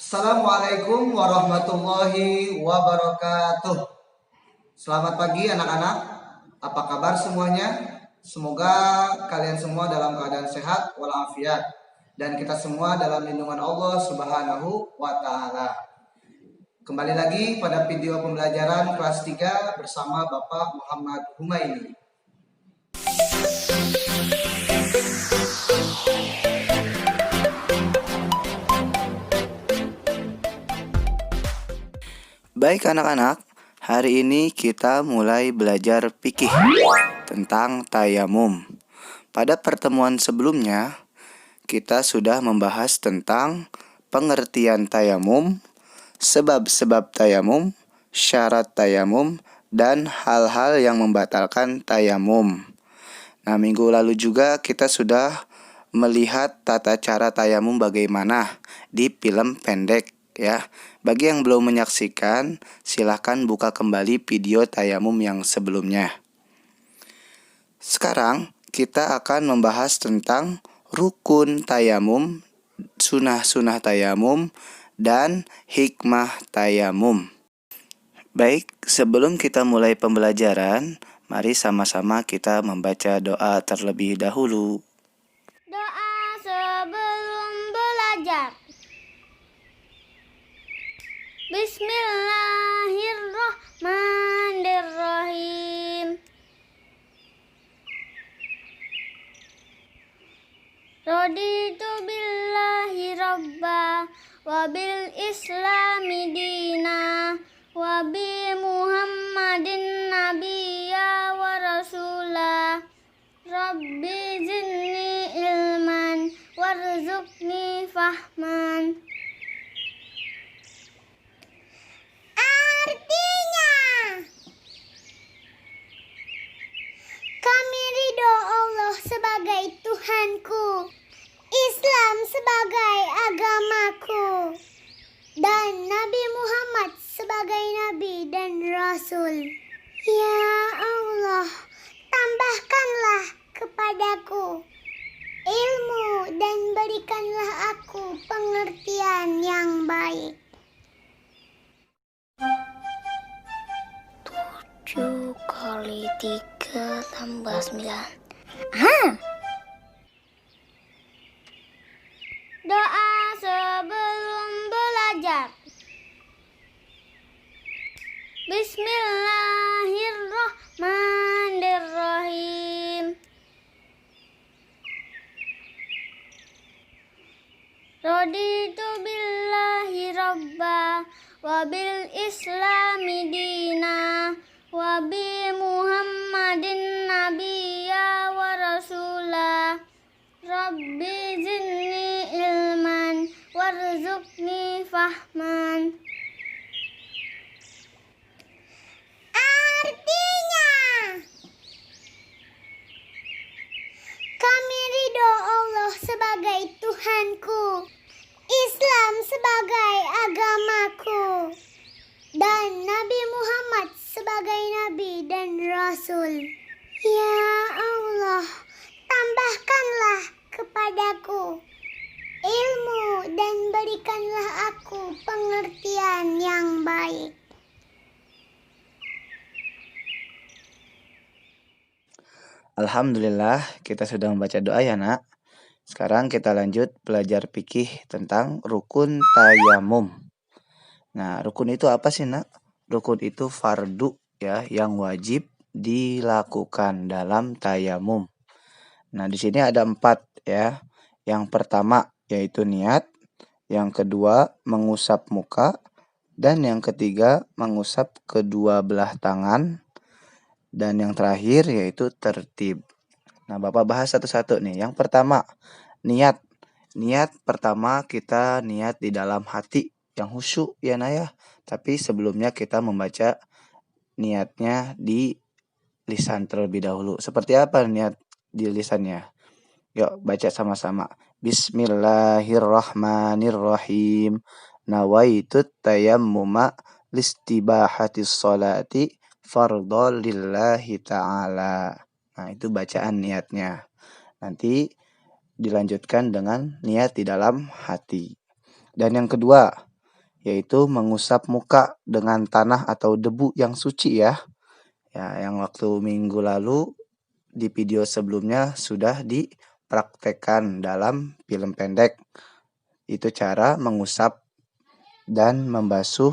Assalamualaikum warahmatullahi wabarakatuh. Selamat pagi anak-anak. Apa kabar semuanya? Semoga kalian semua dalam keadaan sehat walafiat dan kita semua dalam lindungan Allah Subhanahu wa taala. Kembali lagi pada video pembelajaran kelas 3 bersama Bapak Muhammad Humaini. Baik anak-anak, hari ini kita mulai belajar fikih tentang tayamum. Pada pertemuan sebelumnya, kita sudah membahas tentang pengertian tayamum, sebab-sebab tayamum, syarat tayamum, dan hal-hal yang membatalkan tayamum. Nah, minggu lalu juga kita sudah melihat tata cara tayamum bagaimana di film pendek ya. Bagi yang belum menyaksikan, silahkan buka kembali video tayamum yang sebelumnya. Sekarang kita akan membahas tentang rukun tayamum, sunah-sunah tayamum, dan hikmah tayamum. Baik, sebelum kita mulai pembelajaran, mari sama-sama kita membaca doa terlebih dahulu. Doa sebelum belajar. Bismillahirrahmanirrahim. Raditu billahi rabba wa bil islami dina wa bi muhammadin nabiyya wa rasulah. Rabbi zidni ilman warzuqni fahman. Artinya, kami ridho Allah sebagai Tuhanku, Islam sebagai agamaku, dan Nabi Muhammad sebagai Nabi dan Rasul. Ya Allah, tambahkanlah kepadaku ilmu dan berikanlah aku pengertian yang baik. 7 kali 3 tambah 9. Doa sebelum belajar. Bismillahirrahmanirrahim. Raditu billahi rabba wa bil islami dina wa bi muhammadin nabiyya wa rasulah. Rabbi zidni ilman warzuqni fahman. Artinya, kami ridho Allah sebagai Tuhanku, Islam sebagai agamaku, dan Nabi Muhammad sebagai Nabi dan Rasul. Ya Allah, tambahkanlah kepadaku ilmu dan berikanlah aku pengertian yang baik. Alhamdulillah, kita sudah membaca doa ya nak. Sekarang kita lanjut belajar fikih tentang rukun tayamum. Nah, rukun itu apa sih nak? Rukun itu fardu ya, yang wajib dilakukan dalam tayamum. Nah, di sini ada 4 ya. Yang pertama yaitu niat, yang kedua mengusap muka, dan yang ketiga mengusap kedua belah tangan, dan yang terakhir yaitu tertib. Nah, Bapak bahas satu-satu nih. Yang pertama, niat. Niat pertama kita niat di dalam hati yang khusyuk ya Naya. Tapi sebelumnya kita membaca niatnya di lisan terlebih dahulu. Seperti apa niat di lisannya? Yuk baca sama-sama. Bismillahirrahmanirrahim. Nawaitut tayammuma listibahatis sholati fardhol lillahi ta'ala. Nah, itu bacaan niatnya. Nanti dilanjutkan dengan niat di dalam hati. Dan yang kedua, yaitu mengusap muka dengan tanah atau debu yang suci ya. Ya, yang waktu minggu lalu di video sebelumnya sudah dipraktekkan dalam film pendek. Itu cara mengusap dan membasuh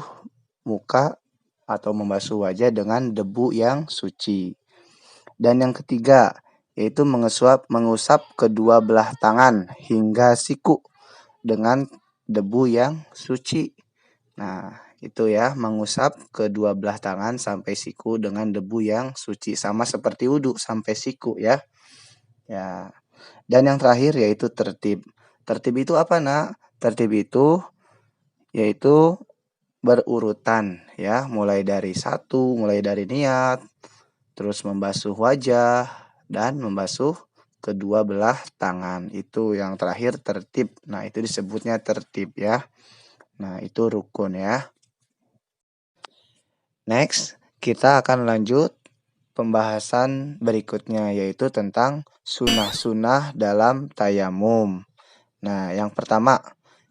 muka atau membasuh wajah dengan debu yang suci. Dan yang ketiga, yaitu mengusap kedua belah tangan hingga siku dengan debu yang suci. Nah, itu ya, mengusap kedua belah tangan sampai siku dengan debu yang suci, sama seperti wudhu sampai siku ya. Ya. Dan yang terakhir yaitu tertib. Tertib itu apa, Nak? Tertib itu yaitu berurutan ya, mulai dari niat, terus membasuh wajah dan membasuh kedua belah tangan. Itu yang terakhir tertib. Nah, itu disebutnya tertib ya. Nah, itu rukun ya. Next, kita akan lanjut pembahasan berikutnya yaitu tentang sunnah-sunnah dalam tayamum. Nah, yang pertama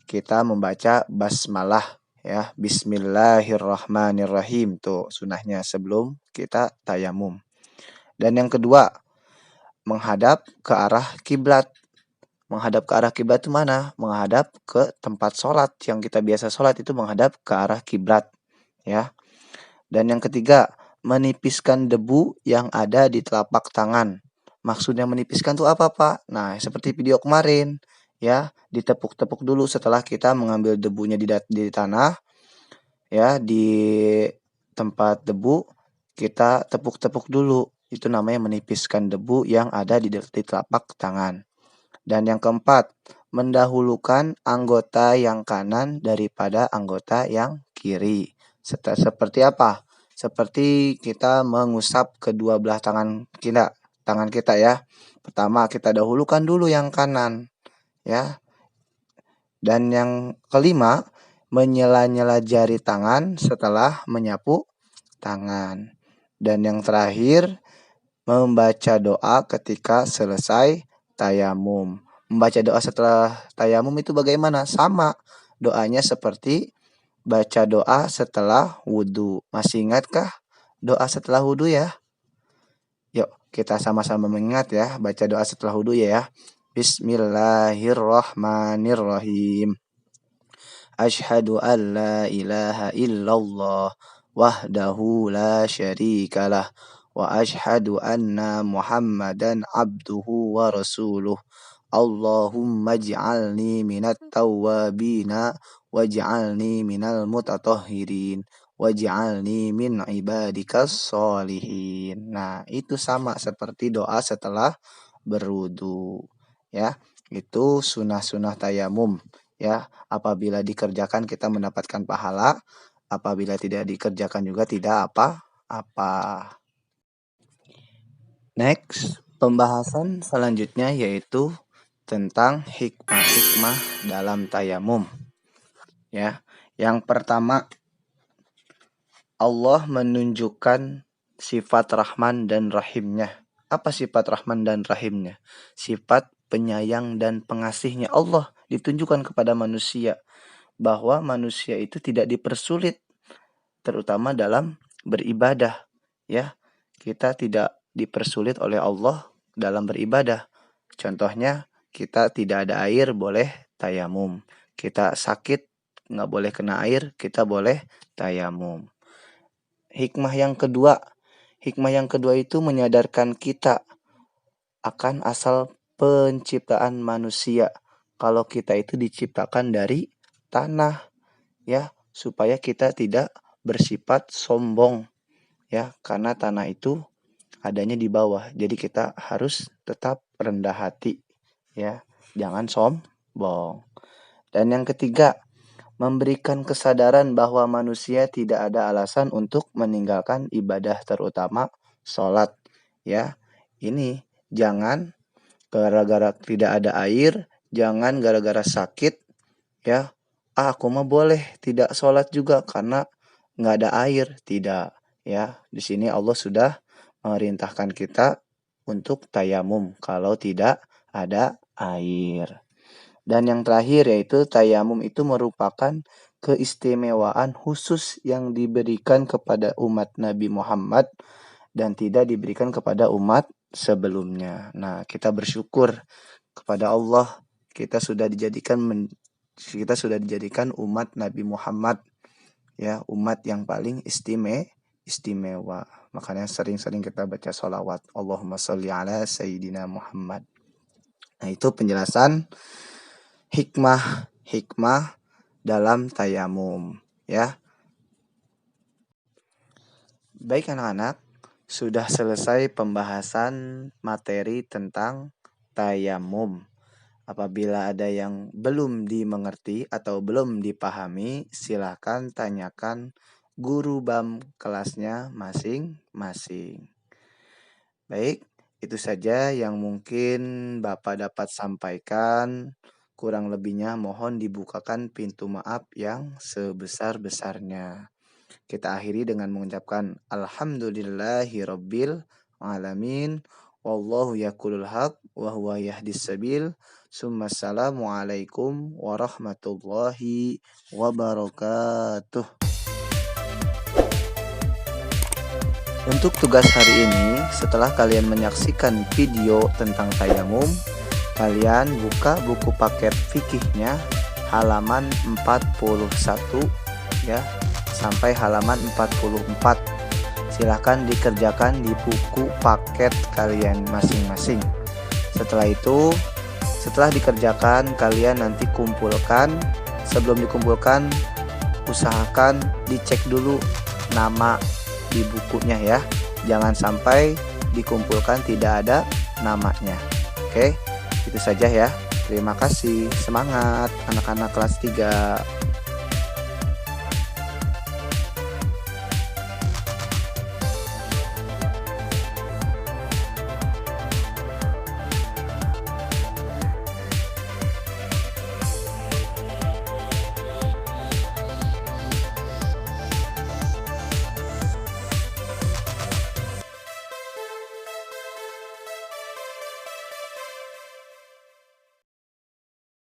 kita membaca basmalah ya, bismillahirrahmanirrahim, tuh sunnahnya sebelum kita tayamum. Dan yang kedua, menghadap ke arah kiblat. Menghadap ke arah kiblat itu mana? Menghadap ke tempat sholat yang kita biasa sholat itu menghadap ke arah kiblat ya. Dan yang ketiga, menipiskan debu yang ada di telapak tangan. Maksudnya menipiskan itu apa, Pak? Nah, seperti video kemarin, ya, ditepuk-tepuk dulu setelah kita mengambil debunya di tanah, ya, di tempat debu, kita tepuk-tepuk dulu. Itu namanya menipiskan debu yang ada di telapak tangan. Dan yang keempat, mendahulukan anggota yang kanan daripada anggota yang kiri. Seperti apa? Seperti kita mengusap kedua belah tangan kita ya. Pertama kita dahulukan dulu yang kanan ya. Dan yang kelima, menyela-nyela jari tangan setelah menyapu tangan. Dan yang terakhir, membaca doa ketika selesai tayamum. Membaca doa setelah tayamum itu bagaimana? Sama. Doanya seperti baca doa setelah wudhu. Masih ingatkah doa setelah wudhu ya? Yuk kita sama-sama mengingat ya. Baca doa setelah wudhu ya. Bismillahirrahmanirrahim. Asyhadu an la ilaha illallah wahdahu la syarikalah wa asyhadu anna Muhammadan abduhu wa rasuluh. Allahumma ij'alni minat tawwabina waj'alni minal mutatahhirin waj'alni min ibadikas sholihin. Nah, itu sama seperti doa setelah berwudu ya. Itu sunnah-sunnah tayamum ya. Apabila dikerjakan kita mendapatkan pahala, apabila tidak dikerjakan juga tidak apa-apa. Next, pembahasan selanjutnya yaitu tentang hikmah-hikmah dalam tayamum. Ya, yang pertama, Allah menunjukkan sifat Rahman dan Rahimnya. Apa sifat Rahman dan Rahimnya? Sifat penyayang dan pengasihnya Allah ditunjukkan kepada manusia, bahwa manusia itu tidak dipersulit, terutama dalam beribadah. Ya, kita tidak dipersulit oleh Allah dalam beribadah. Contohnya, kita tidak ada air boleh tayamum. Kita sakit nggak boleh kena air, kita boleh tayamum. Hikmah yang kedua itu menyadarkan kita akan asal penciptaan manusia. Kalau kita itu diciptakan dari tanah ya, supaya kita tidak bersifat sombong ya, karena tanah itu adanya di bawah. Jadi kita harus tetap rendah hati ya, jangan sombong. Dan yang ketiga, memberikan kesadaran bahwa manusia tidak ada alasan untuk meninggalkan ibadah, terutama sholat ya. Ini jangan gara-gara tidak ada air, jangan gara-gara sakit ya, aku mah boleh tidak sholat juga karena nggak ada air. Tidak ya. Di sini Allah sudah memerintahkan kita untuk tayamum kalau tidak ada air. Dan yang terakhir yaitu tayamum itu merupakan keistimewaan khusus yang diberikan kepada umat Nabi Muhammad dan tidak diberikan kepada umat sebelumnya. Nah, kita bersyukur kepada Allah, kita sudah dijadikan umat Nabi Muhammad, ya, umat yang paling istimewa. Makanya sering-sering kita baca sholawat Allahumma sholli ala Sayyidina Muhammad. Nah, itu penjelasan hikmah dalam tayamum, ya. Baik anak-anak, sudah selesai pembahasan materi tentang tayamum. Apabila ada yang belum dimengerti atau belum dipahami, silakan tanyakan guru BAM kelasnya masing-masing. Baik, itu saja yang mungkin Bapak dapat sampaikan. Kurang lebihnya mohon dibukakan pintu maaf yang sebesar-besarnya. Kita akhiri dengan mengucapkan alhamdulillahirabbil alamin. Wallahu yaqulul haq wa huwa yahdis sabil. Assalamualaikum warahmatullahi wabarakatuh. Untuk tugas hari ini, setelah kalian menyaksikan video tentang tayamum, kalian buka buku paket fikihnya halaman 41 ya sampai halaman 44. Silahkan dikerjakan di buku paket kalian masing-masing. Setelah dikerjakan, kalian nanti kumpulkan. Sebelum dikumpulkan, usahakan dicek dulu nama di bukunya ya. Jangan sampai dikumpulkan tidak ada namanya. Oke, itu saja ya. Terima kasih. Semangat anak-anak kelas 3.